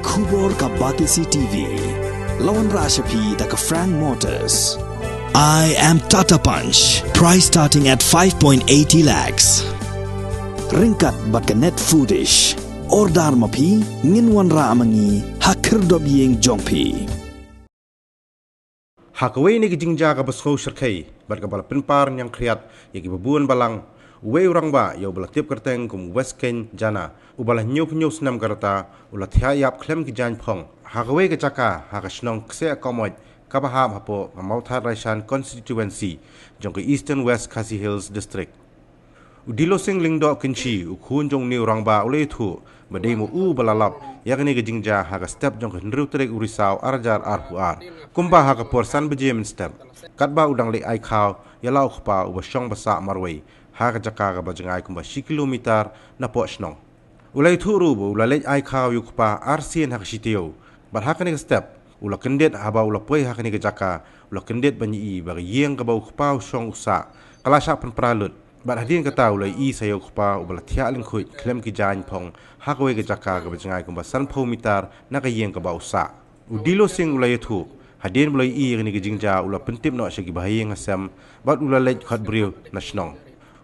Kubor ka Batisi TV. Lawan Rashapi da ka Frank Motors. I am Tata Punch. Price starting at 5.80 lakhs. Ringkat bat ka net foodish. Ordar mapi nginwan ra amangi hakir dob yeng jongpi. Hakaway ni gijingja ka basko syarkai bat ka bala pinpar yang kriat yagi babuan balang uwe urang ba yaw bala tiap kerteng kum West Ken jana ubala nyup senam karata ula yap klem ki jan phong hakaway ka caka hakasnong kse akomoy kabaham hapo mamauthar Raishan constituency jong ke Eastern West Khasi Hills district udilo sing lingdo kinchi ukhun jong ni urang ba ule thu badai mu balalap yakni gejingja haga step jong ke nrutrek urisau arjar arpuar kumba haga porsan bejem step katba udang le ai khaw yalau khpa uba shong basa marwei haga jaka ga bajangai kumba 1 kilometer na po snong ulai thu ru bu ulai ai khaw yu khpa arsin hak sitio bar hakani step ula kendet haba ula poi hakani ga jaka ula kendet banyi bagi yeng ga bau khpa shong usa kala sha pan pralut bar hadin kata ulai i sayo khpa ubala thia ling khoi klem ki jan phong hakwe ga jaka ga bajangai kumba san pho mitar na ga yeng ga bau sa udilo sing ulai thu hadin ulai i ni ga jingja ula pentip no shagi bahaya ngasam bat ula lej khat brio nasional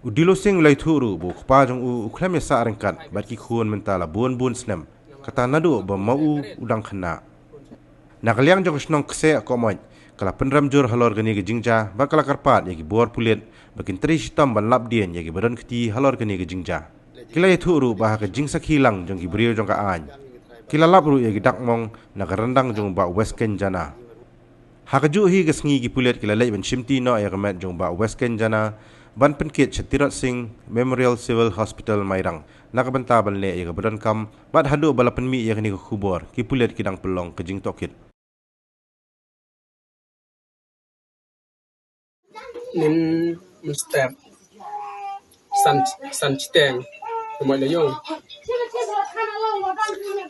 udilo sing ulai thu ru bu khpa jong u klem sa rengkat bat ki khun mentala bun snem kata nadu ba mau udang khana nakaliang jong snong kse akomoy kala penram jur halor gani ga jingja ba kala karpat yagi bor pulet bakin tri sitam ban lap dien yagi badan keti halor gani ga jingja kila itu ru bah ka jingsa khilang jong ki brio jong ka an kila lap ru yagi dakmong nagarandang jong ba West Ken jana hakaju hi ga sngi ki pulet kila lei ban shimti no ya gamet jong ba West Ken jana ban penkit Chatirat Singh Memorial Civil Hospital Mairang nakabanta ban le ya badan kam bat hadu bala penmi ya ni ka khubor ki pulet kidang pelong ke jing tokit nin step san chiteng mo le yong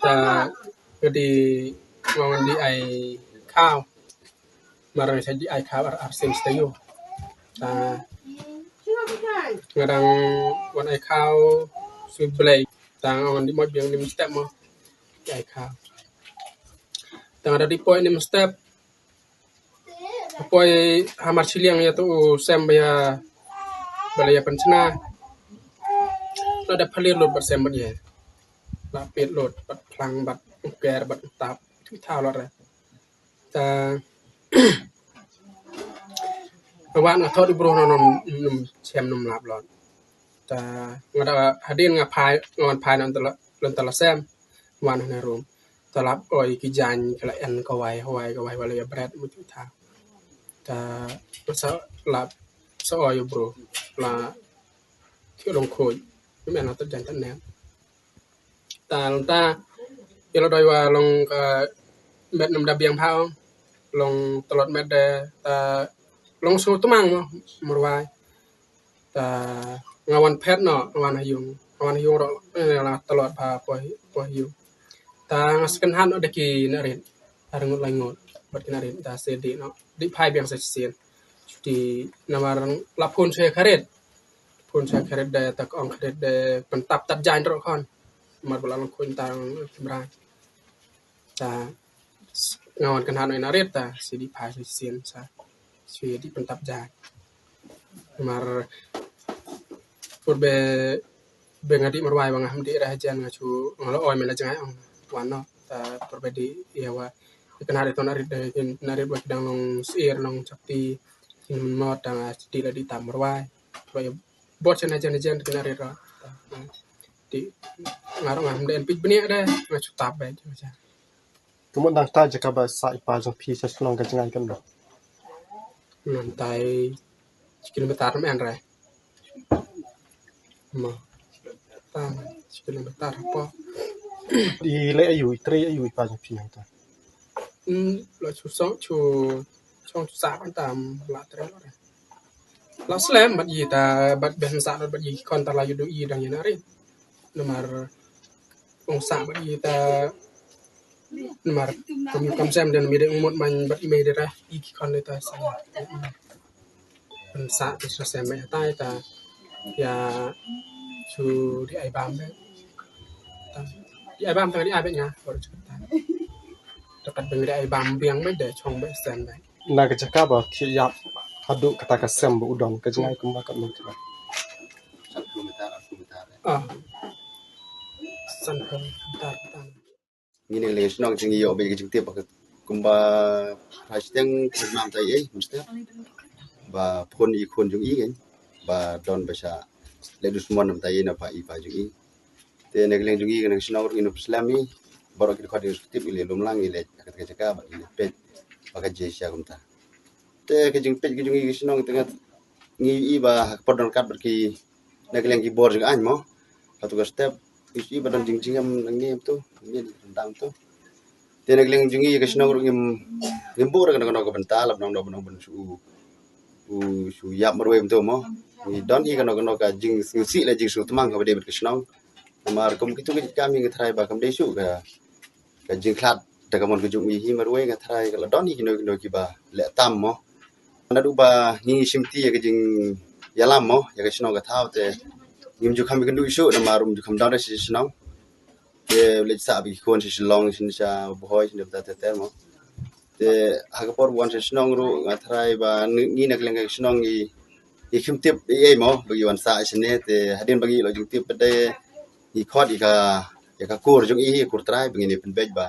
ta di ngon di aiข้าวmarang sa di aiข้าวarsen stayo ta ngarang wan aiข้าวsu blay ta ngon di mo biang nim step mo di aiข้าวta ada di point nim step Poi hamar chiliang ya tu sem baya balaya pencana ada palir lot bat sem bat ye la pet lot bat plang bat ger bat tap tu thao lot ra ta awan nga thodi bro nom sem nom lap lot ta ngada hadin nga phai ngon phai nan tala sem wan na rom talap oi ki jan kala en ka wai balaya bread mu tu thao ta masa lap so ayo bro la ki long khoi me na ta jan tan ne ta yelo doi wa long ka met nam da biang phao long tolot met de ta long so tumang morwai ta ngawan pet no ngawan hayung ro la tolot pa po hayung ta ngasken han de ki na rin arngut lai ngot bat kinarin ta sedi no di phai biang sa sien di namarang lapun saya karet de tak ong karet de pentap tat jan ro kon mar bolang kun tang mrai ta ngawan kan hanoi naret ta si di phai sa sien sa si di pentap jan mar purbe bengadi marwai bang ham di rajan ngachu ngalo oi mena jangai ong wano ta purbe di yawa kenari to nari buat dang nong sir nong chakti mod dang di la di tamrwai boy bot chen jen kenari ro di ngarong am den pit benia da ngachu tap ba cha kemudian dang ta jaka ba sai pa jong pi sa snong ka jangan kan ba non tai kilometer men ra ma ta kilometer apa di le ayu tre ayu pa jong pi ta lo chu song sa kan tam la tre la slam bat yi ta bat ben sa bat yi kon ta la yu do yi dang yanari nomor ong sa bat yi ta nomor kam sem den mi de umut man bat ime de ra yi kon le ta sa ben sa ti sa sem me ta ta ya chu di ai bam be ta ai bam tang ai bet nya baru cerita dekat bengri ai bam biang be de chong be sen be Nak cakap bah tiap haduk kata kasem bu udon kejengai kumba kat mun tiba. 1 kilometer 2 kilometer ah san ko tar tan ni ne le snong jing yo be jing te ba kumba hashtag nam tai ai mesti ba phon I khon jung I gen ba don ba sha le dus mon nam tai na pa I pa jung I te ne leng jung I gen snong ru islami baro ki khadi tip ile lum lang ile kat ka jaka ba ile pet ba ka je sha kumta te ke jing pet ke jung I snong tengah ngi I ba podon kat ber ki ne leng ki bor jung an mo satu ka step isi badan jing am ngi tu ngi rendang tu te ne leng jung I ke snong ru ngim bor ka no ka bental ab nong do ben su yap marwe tu mo ni don I ka no ka jing si la jing su tamang ka de ber ke snong mar kom kitu ke kami ke trai ba kam de su ka jing klat ta ka mon ke jung I hi marwe ka trai ka don I no ki ba le tam mo na du ba ni simti ya ke jing yalam mo ya ke snong ka thau te nim ju kham ke du su na marum ju kham don da si snong te le sa bi kon si long sin sa boy sin da te mo te ha ka por wan si snong ru ka trai ba ni na kleng ke snong I kim tip ai mo bagi wan sa sin ne te hadin bagi lo jung tip de I khot I ka kur jung I kur trai begini pen bej ba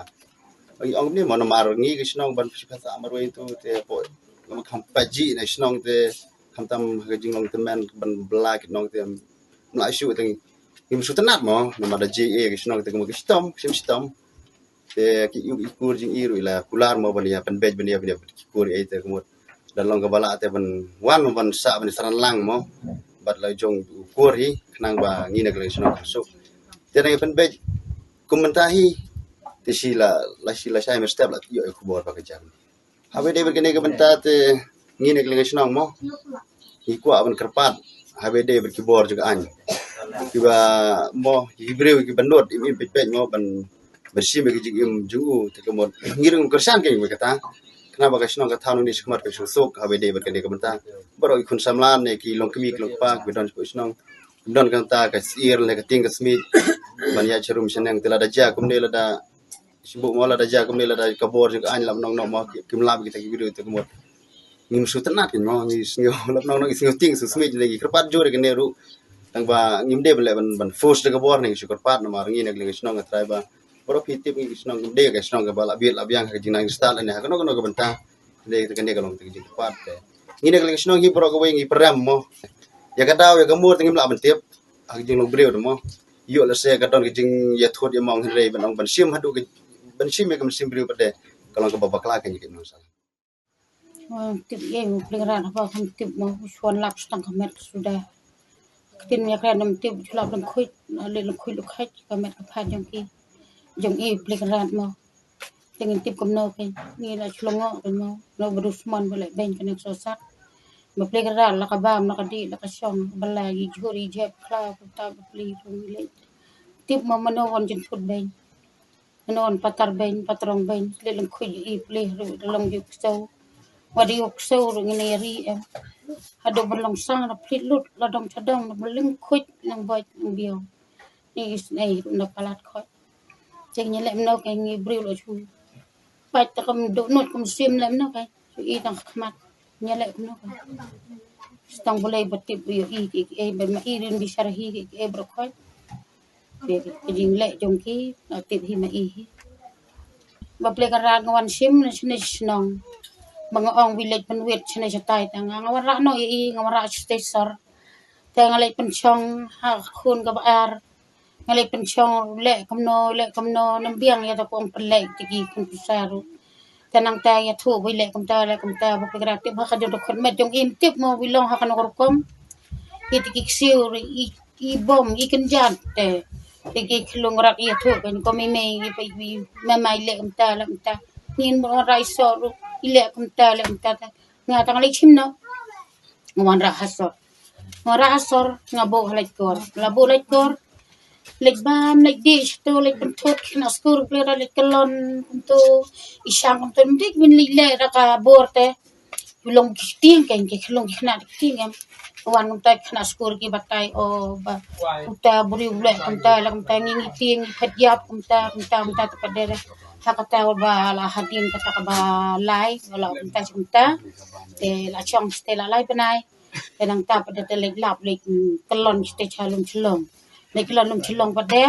bagi ong ni mo na mar ngi ke snong ban phasa marwe tu te po ngam kham paji na snong te kham tam ka jing long temen ban black nong te na shu te ngim su tanat mo na ma da je ke snong te mo ke stom te ki I kur jing I ru la kular mo ban ya pen bej ban ya kur ai te mo dan long ka bala te ban wan ban sa ban saran lang mo bat la jong kur hi knang ba ngi na ke snong su te na pen bej komentahi te sila sai me step la yo ku bor ba ka jam habe de berkene ke benta te ngi ne ke snong mo I kwa ban kerpat habe de ber ki bor juga an kiba mo hibreu ki bandot I pet mo ban bersih me ki jigim jungu te ke mo ngirung kersan ke me kata kenapa ka snong ka thanu ni skmat ke susuk habe de berkene ke benta baro I kun samlan ne ki long kemi long pa ke don snong don kan ta ka sir le ka ting ka smit ban ya cherum seneng tela da ja kum ne la da sibuk mo la da ja kum ne la da kabor juga an lam nong mo kim lab kita ki video te ke mo ngim su tanat ke mo ni sngo lam nong sngo ting su smit le ki kerpat jore ke ne ru tang ba ngim de ban force de kabor ni su kerpat na mar ngi ne le snong ka trai ba boro pitip ngi snong de ke snong ka bala biet la biang ka jinang style ne ha no ka benta de ke ne ka long te ki kerpat te ngi ne le snong hi boro ka we ngi peram mo ya ka daw ya ka mur tengim la ban tiep ak jing long breu mo yo la se ka don ke jing ya thot ya mong re ban ong ban sim hadu ke ban sim me kam sim breu pade kalau ka babakla ke ni ke no sa tip ye peliran apa kan tip mau suan lap setang kamet sudah ketin ya kan nam tip lap dan kuit le kuit lukai kamet kapan jong I peliran mau dengan tip kam no kan ni la chlongo kan mau no berusman boleh ben kan sosat ma peliran la kabam la kadi la kasong balagi juri jeb kla ta beli le tip mau menon jemput ben menon patar ben patrong ben le kuit I pelih long juk sau wadi ok sau ngene ri em hado belong sang na plit lut la dong chadong na beling khuit nang boy nang bio ni nei na palat khoi cheng ni lem no kai ngi bril lo chu pat ta kam do not kam sim lem no kai I tang khmat ni lem no kai stang boleh batip yo I be ma I rin bi sharhi ke bro khoi ke jing le jong ki na tip hi ma I ba ple ka ra ngwan sim na snong mga ong village penwit sini setai tanga ngawara no I ngawara stesor tanga le penchong ha khun ka bar ngale penchong le kamno nambiang ya ta pong pelai tiki kun pisaru tanang ta ya thu le kam ta ba pegrak ba ka jong khot met jong im tip mo bilong ha kan korkom tiki siu I bom I kenjat te tiki klung rak ya thu kan ko me mai le kam ta nin mo rai so ile kum ta nga tang le chim no ngwan ra hasor nga bo halaj kor la bo laj kor lek bam lek dish to lek bentot na skur plera lek kelon to isang to ndik min le ra ka borte belum kisting kan ke kelong kena kisting am wan ngam kena skor ki batai o ba uta buri ule kumta la kumta ngi ting khadiap kumta tapadera hakata ba la hadin kata ka ba lai wala kumta te la chong ste la lai benai te nang ta pada te lek lap lek kelon ste chalum chelong pada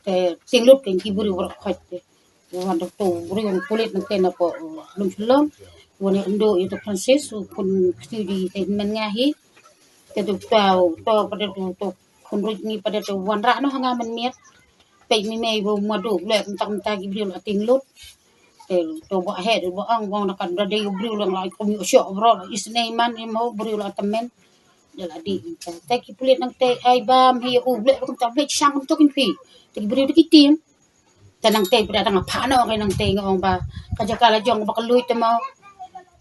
te tinglut kan ki buri wor khot te wan to buri on kulit nang te na po lum chelong wan ndo itu Francis pun studi te men ngahi te tu tau to pada tu kun ni pada tu wan ra no hanga men miet pe mi me bo madu le tam ta ki bri la tinglut te to bo he bo ang wong nak da de bri la lai ko mi syo bro isne man mo bri la tamen de la di te ki pulit nang te ai bam hi u le ko tam le sang to kin pi te ki bri ki tim te nang te pada tang pha no kai nang te ngong ba ka jakala jong ba kalui te mo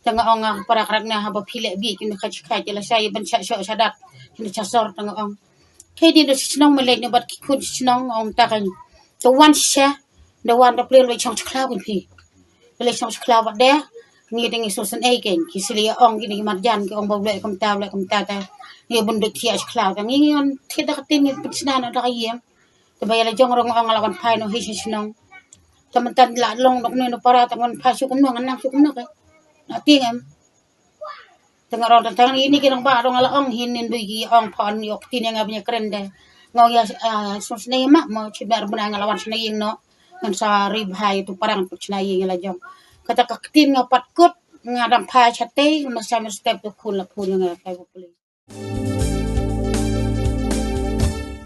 tanga ong para karakna haba phile bi kin khach khai la sai ban cha sho sadat kin cha sor tanga ong ke di do snong melek ne bat ki khun snong ong ta kan to wan sha the one the plane we chong cloud kin pi le chong cloud ba de ni ding so san ai ken ki sili ong ki mat jan ki ong ba le kam ta ta ni bun de ki cloud ngi on thi da tin ni pitsna na da yem to ba ya jong rong ong la kan phai no hi snong taman la long dok ne no para ta ngon pha su kum no ngan nam su kum no kai na tiếng em tengah orang tentang ini kita ba orang ala ong hinin bagi ong pon yok tin yang abnya keren deh ngau ya susne mak mau cibar benang lawan sne ying no ngan sari bhai tu parang tu sne ying la jong kata ka tin ngapat kut ngadam phai chate masa step tu khul la phul nga kai bopli